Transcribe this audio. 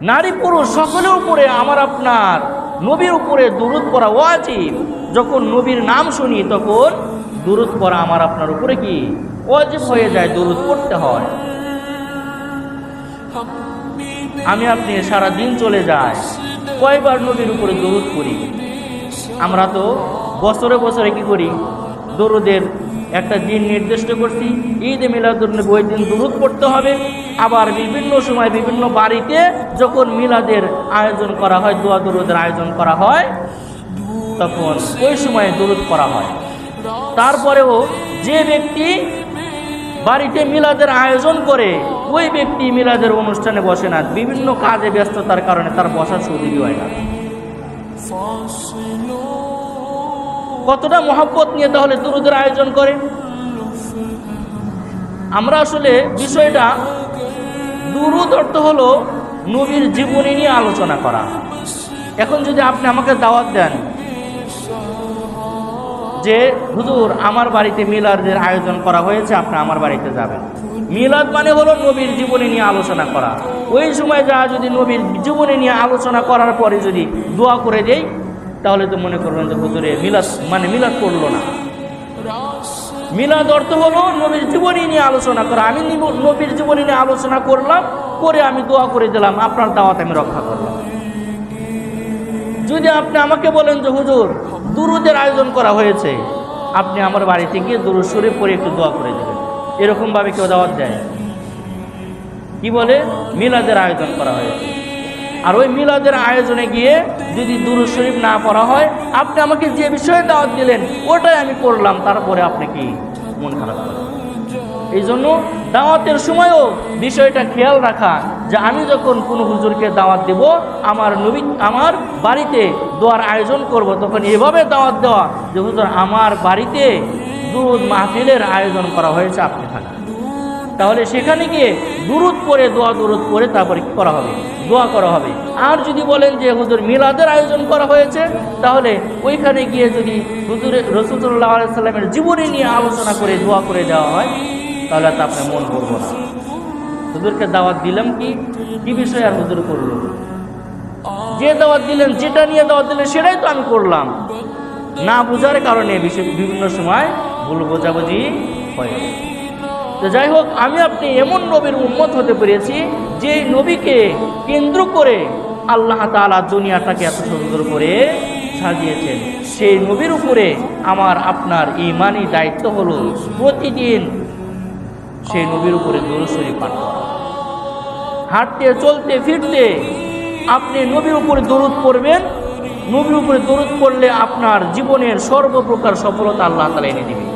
নারী পুরুষ সকলের উপরে আমার আপনার নবীর উপরে দুরূদ পড়া ওয়াজিব। যখন নবীর নাম শুনি তখন দুরূদ পড়া আমার আপনার উপরে কি ওয়াজিব হয়ে যায়, দুরূদ পড়তে হয়। আমি আপনি সারা দিন চলে যায়, কয়বার নবীর উপরে দরুদ করি? আমরা তো বছরে বছরে কি করি, দরুদের একটা দিন নির্দিষ্ট করছি, ঈদে মিলাদুন্নবী, ওই দিন দরুদ পড়তে হবে। আবার বিভিন্ন সময় বিভিন্ন বাড়িতে যখন মিলাদের আয়োজন করা হয়, দোয়া দরুদের আয়োজন করা হয়, তখন ওই সময় দরুদ করা হয়। তারপরেও যে ব্যক্তি বাড়িতে মিলাদের আয়োজন করে ওই ব্যক্তি মিলাদের অনুষ্ঠানে বসে না, বিভিন্ন কাজে ব্যস্ততার কারণে তার বসার সুযোগ হয় না। কতটা মহব্বত নিয়ে তাহলে দুরুদের আয়োজন করে। আমরা আসলে বিষয়টা, দুরুদ অর্থ হলো নবীর জীবনী নিয়ে আলোচনা করা। এখন যদি আপনি আমাকে দাওয়াত দেন যে হুজুর আমার বাড়িতে মিলাদের আয়োজন করা হয়েছে, আপনি আমার বাড়িতে যাবেন। মিলাদ মানে হলো নবীর জীবনী নিয়ে আলোচনা করা। ওই সময় যা যদি নবীর জীবনী নিয়ে আলোচনা করার পরে যদি দোয়া করে দেই, তাহলে তো মনে করবেন যে হুজুরে মিলাদ মানে মিলাদ করলো না। মিলাদ অর্থ হলো নবীর জীবনী নিয়ে আলোচনা করা। আমি নবীর জীবনী নিয়ে আলোচনা করলাম, করে আমি দোয়া করে দিলাম, আপনার দাওয়াত আমি রক্ষা করলাম। যদি আপনি আমাকে বলেন যে হুজুর দুরুদের আয়োজন করা হয়েছে, আপনি আমার বাড়িতে গিয়ে দুরুদ শরীফ পড়ে একটু দোয়া করে দেবেন, এরকমভাবে কেউ দাওয়াত দেয়? কি বলে? মিলাদের আয়োজন করা হয়েছে। আর ওই মিলাদের আয়োজনে গিয়ে যদি দুরুদ শরীফ না পড়া হয়, আপনি আমাকে যে বিষয়ে দাওয়াত দিলেন ওটাই আমি করলাম, তারপরে আপনি কি মন খারাপ করেন? এই জন্য দাওয়াতের সময়ও বিষয়টা খেয়াল রাখা যে আমি যখন কোনো হুজুরকে দাওয়াত দেব, আমার বাড়িতে দোয়ার আয়োজন করব, তখন এভাবে দাওয়াত দেওয়া যে হুজুর আমার বাড়িতে দুরুদ মাহফিলের আয়োজন করা হয়েছে, আপনি থাকেন। তাহলে সেখানে গিয়ে দুরুদ পড়ে দরুদ পড়ে তারপরে কি করা হবে? দোয়া করা হবে। আর যদি বলেন যে হুজুর মিলাদের আয়োজন করা হয়েছে, তাহলে ওইখানে গিয়ে যদি হুজুরের রাসূলুল্লাহ সাল্লাল্লাহু আলাইহি ওয়াসাল্লামের জীবনী নিয়ে আলোচনা করে দোয়া করে দেওয়া হয়, তাহলে তো আপনার মন করবো না। হুজুরকে দাওয়াত দিলাম কি বিষয় আর হুজুর করলো? যে দাওয়াত দিলেন, যেটা নিয়ে দাওয়াত দিলেন সেটাই তো আমি করলাম। না বুঝার কারণে বিভিন্ন সময় ভুল বোঝাবুঝি হয়। তো যাই হোক, আমি আপনি এমন নবীর উম্মত হতে পেরেছি যে নবীকে কেন্দ্র করে আল্লাহ তাআলা দুনিয়াটাকে এত সুন্দর করে সাজিয়েছেন। সেই নবীর উপরে আমার আপনার ঈমানি দায়িত্ব হলো প্রতিদিন সেই নবীর উপরে দরুদ শরীফ পাঠ করা। হাঁটতে চলতে ফিরতে আপনি নবীর উপরে দরুদ পড়বেন। নবীর উপরে দরুদ পড়লে আপনার জীবনের সর্বপ্রকার সফলতা আল্লাহ তাআলা এনে দিবেন।